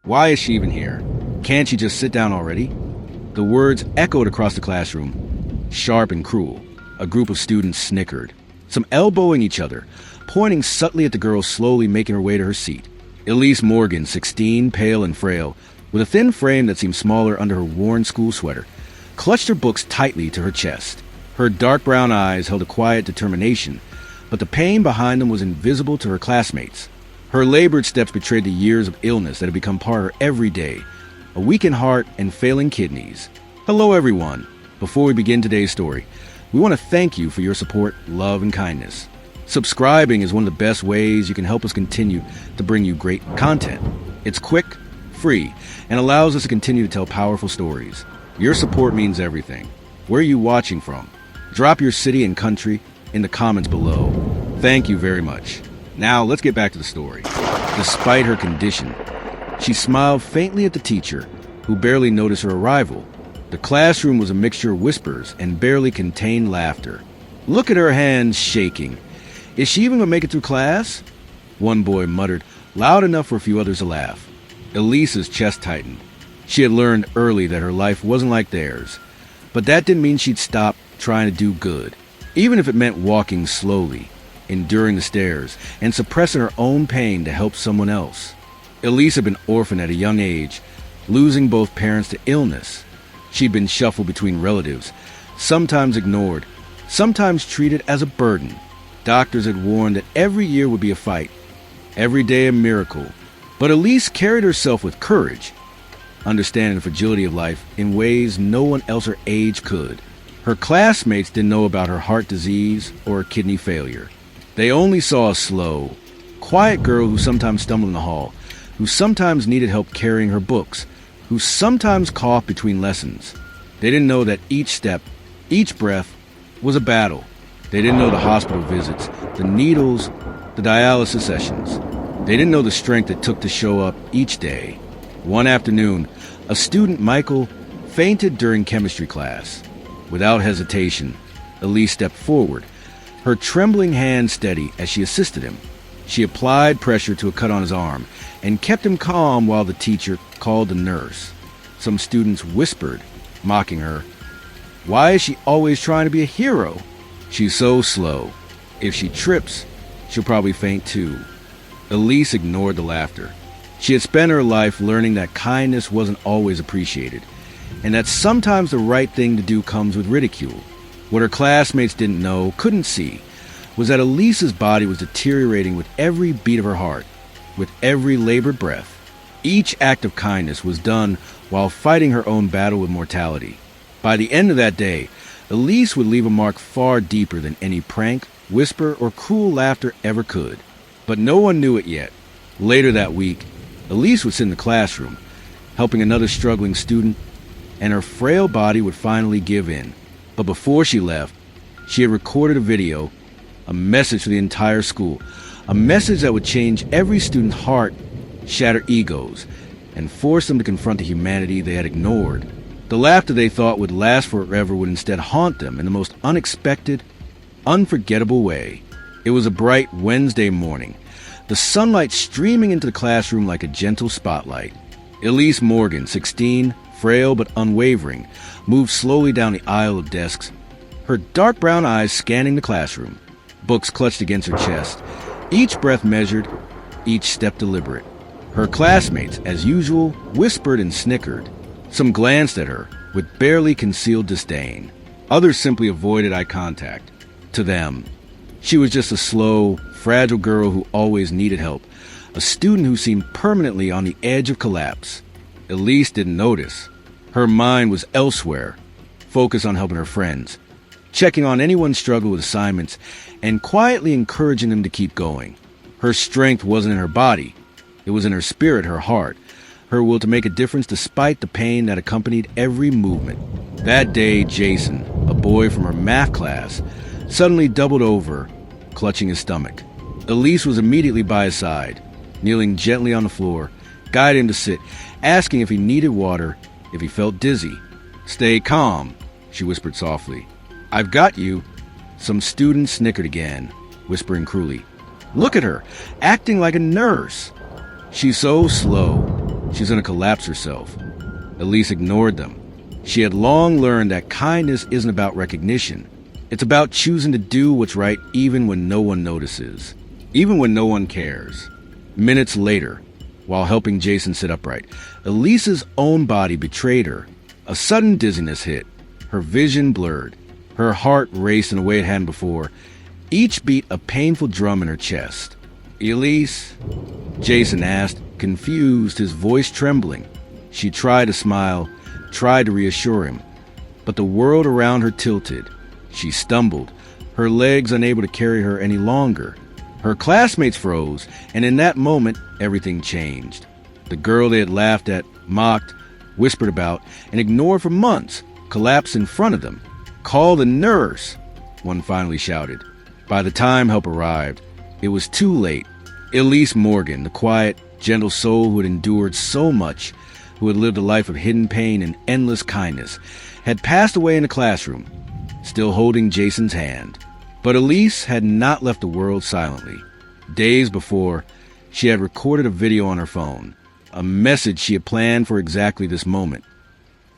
Why is she even here? Can't she just sit down already? The words echoed across the classroom, sharp and cruel. A group of students snickered, some elbowing each other, pointing subtly at the girl slowly making her way to her seat. Elise Morgan, 16, pale and frail, with a thin frame that seemed smaller under her worn school sweater, clutched her books tightly to her chest. Her dark brown eyes held a quiet determination, but the pain behind them was invisible to her classmates. Her labored steps betrayed the years of illness that had become part of her every day, a weakened heart and failing kidneys. Hello, everyone. Before we begin today's story, we want to thank you for your support, love, and kindness. Subscribing is one of the best ways you can help us continue to bring you great content. It's quick, free, and allows us to continue to tell powerful stories. Your support means everything. Where are you watching from? Drop your city and country in the comments below. Thank you very much. Now, let's get back to the story. Despite her condition, she smiled faintly at the teacher, who barely noticed her arrival. The classroom was a mixture of whispers and barely contained laughter. Look at her hands shaking. Is she even going to make it through class? One boy muttered, loud enough for a few others to laugh. Elise's chest tightened. She had learned early that her life wasn't like theirs, but that didn't mean she'd stop trying to do good, even if it meant walking slowly, enduring the stares, and suppressing her own pain to help someone else. Elise had been orphaned at a young age, losing both parents to illness. She'd been shuffled between relatives, sometimes ignored, sometimes treated as a burden. Doctors had warned that every year would be a fight, every day a miracle. But Elise carried herself with courage, understanding the fragility of life in ways no one else her age could. Her classmates didn't know about her heart disease or her kidney failure. They only saw a slow, quiet girl who sometimes stumbled in the hall, who sometimes needed help carrying her books, who sometimes coughed between lessons. They didn't know that each step, each breath, was a battle. They didn't know the hospital visits, the needles, the dialysis sessions. They didn't know the strength it took to show up each day. One afternoon, a student, Michael, fainted during chemistry class. Without hesitation, Elise stepped forward, her trembling hand steady as she assisted him. She applied pressure to a cut on his arm and kept him calm while the teacher called the nurse. Some students whispered, mocking her, "Why is she always trying to be a hero? She's so slow. If she trips, she'll probably faint too." Elise ignored the laughter. She had spent her life learning that kindness wasn't always appreciated, and that sometimes the right thing to do comes with ridicule. What her classmates didn't know, couldn't see, was that Elise's body was deteriorating with every beat of her heart, with every labored breath. Each act of kindness was done while fighting her own battle with mortality. By the end of that day, Elise would leave a mark far deeper than any prank, whisper, or cruel laughter ever could. But no one knew it yet. Later that week, Elise would sit in the classroom, helping another struggling student, and her frail body would finally give in. But before she left, she had recorded a video, a message for the entire school, a message that would change every student's heart, shatter egos, and force them to confront the humanity they had ignored. The laughter they thought would last forever would instead haunt them in the most unexpected, unforgettable way. It was a bright Wednesday morning, the sunlight streaming into the classroom like a gentle spotlight. Elise Morgan, 16, frail but unwavering, moved slowly down the aisle of desks, her dark brown eyes scanning the classroom, books clutched against her chest, each breath measured, each step deliberate. Her classmates, as usual, whispered and snickered. Some glanced at her with barely concealed disdain. Others simply avoided eye contact. To them, she was just a slow, fragile girl who always needed help, a student who seemed permanently on the edge of collapse. Elise didn't notice. Her mind was elsewhere, focused on helping her friends, checking on anyone struggling with assignments, and quietly encouraging them to keep going. Her strength wasn't in her body. It was in her spirit, her heart, her will to make a difference despite the pain that accompanied every movement. That day, Jason, a boy from her math class, suddenly doubled over, clutching his stomach. Elise was immediately by his side, kneeling gently on the floor, guiding him to sit, asking if he needed water, if he felt dizzy. "Stay calm," she whispered softly. "I've got you." Some students snickered again, whispering cruelly, "Look at her, acting like a nurse. She's so slow." She's going to collapse herself. Elise ignored them. She had long learned that kindness isn't about recognition. It's about choosing to do what's right even when no one notices, even when no one cares. Minutes later, while helping Jason sit upright, Elise's own body betrayed her. A sudden dizziness hit. Her vision blurred. Her heart raced in a way it hadn't before. Each beat a painful drum in her chest. "Elise?" Jason asked, confused, his voice trembling. She tried to smile, tried to reassure him, but the world around her tilted. She stumbled, her legs unable to carry her any longer. Her classmates froze, and in that moment, everything changed. The girl they had laughed at, mocked, whispered about, and ignored for months collapsed in front of them. "Call the nurse," one finally shouted. By the time help arrived, it was too late. Elise Morgan, the quiet, gentle soul who had endured so much, who had lived a life of hidden pain and endless kindness, had passed away in the classroom, still holding Jason's hand. But Elise had not left the world silently. Days before, she had recorded a video on her phone, a message she had planned for exactly this moment.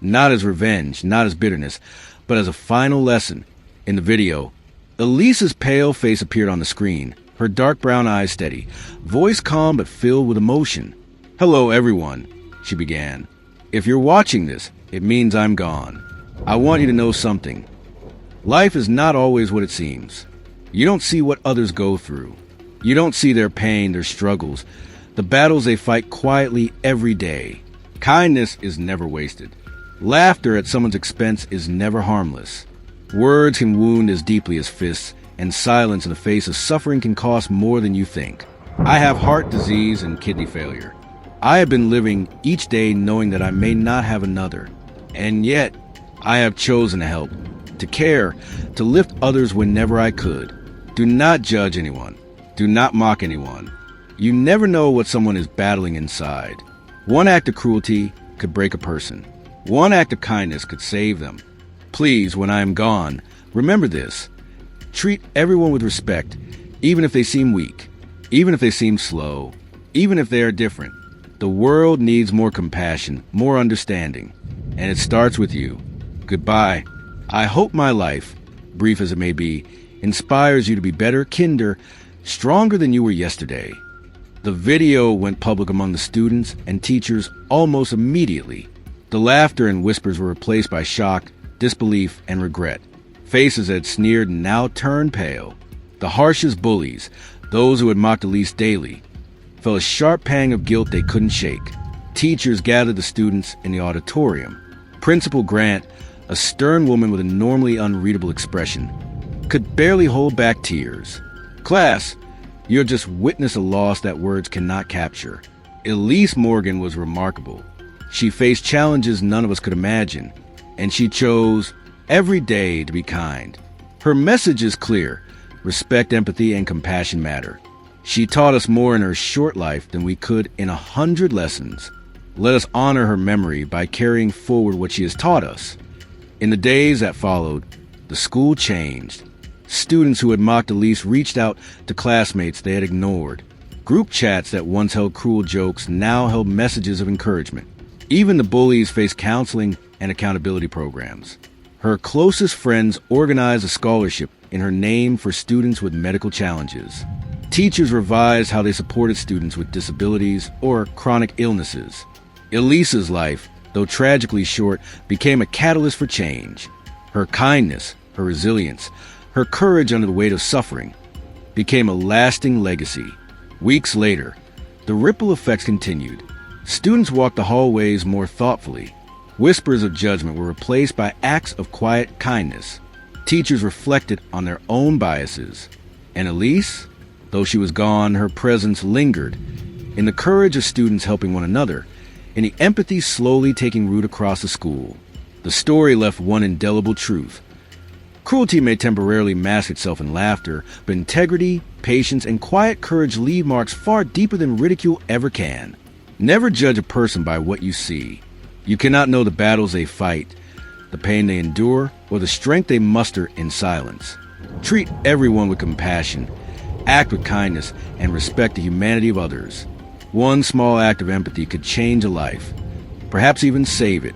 Not as revenge, not as bitterness, but as a final lesson. In the video, Elise's pale face appeared on the screen, her dark brown eyes steady, voice calm but filled with emotion. "Hello, everyone," she began. "If you're watching this, it means I'm gone. I want you to know something. Life is not always what it seems. You don't see what others go through. You don't see their pain, their struggles, the battles they fight quietly every day. Kindness is never wasted. Laughter at someone's expense is never harmless. Words can wound as deeply as fists, and silence in the face of suffering can cost more than you think. I have heart disease and kidney failure. I have been living each day knowing that I may not have another. And yet, I have chosen to help, to care, to lift others whenever I could. Do not judge anyone. Do not mock anyone. You never know what someone is battling inside. One act of cruelty could break a person. One act of kindness could save them. Please, when I am gone, remember this. Treat everyone with respect, even if they seem weak, even if they seem slow, even if they are different. The world needs more compassion, more understanding, and it starts with you. Goodbye. I hope my life, brief as it may be, inspires you to be better, kinder, stronger than you were yesterday." The video went public among the students and teachers almost immediately. The laughter and whispers were replaced by shock, disbelief, and regret. Faces that had sneered now turned pale. The harshest bullies, those who had mocked Elise daily, felt a sharp pang of guilt they couldn't shake. Teachers gathered the students in the auditorium. Principal Grant, a stern woman with a normally unreadable expression, could barely hold back tears. "Class, you have just witnessed a loss that words cannot capture." Elise Morgan was remarkable. She faced challenges none of us could imagine, and she chose every day to be kind. Her message is clear. Respect, empathy, and compassion matter. She taught us more in her short life than we could in 100 lessons. Let us honor her memory by carrying forward what she has taught us. In the days that followed, the school changed. Students who had mocked Elise reached out to classmates they had ignored. Group chats that once held cruel jokes now held messages of encouragement. Even the bullies faced counseling and accountability programs. Her closest friends organized a scholarship in her name for students with medical challenges. Teachers revised how they supported students with disabilities or chronic illnesses. Elise's life, though tragically short, became a catalyst for change. Her kindness, her resilience, her courage under the weight of suffering became a lasting legacy. Weeks later, the ripple effects continued. Students walked the hallways more thoughtfully. Whispers of judgment were replaced by acts of quiet kindness. Teachers reflected on their own biases. And Elise, though she was gone, her presence lingered in the courage of students helping one another, in the empathy slowly taking root across the school. The story left one indelible truth. Cruelty may temporarily mask itself in laughter, but integrity, patience, and quiet courage leave marks far deeper than ridicule ever can. Never judge a person by what you see. You cannot know the battles they fight, the pain they endure, or the strength they muster in silence. Treat everyone with compassion, act with kindness, and respect the humanity of others. One small act of empathy could change a life, perhaps even save it.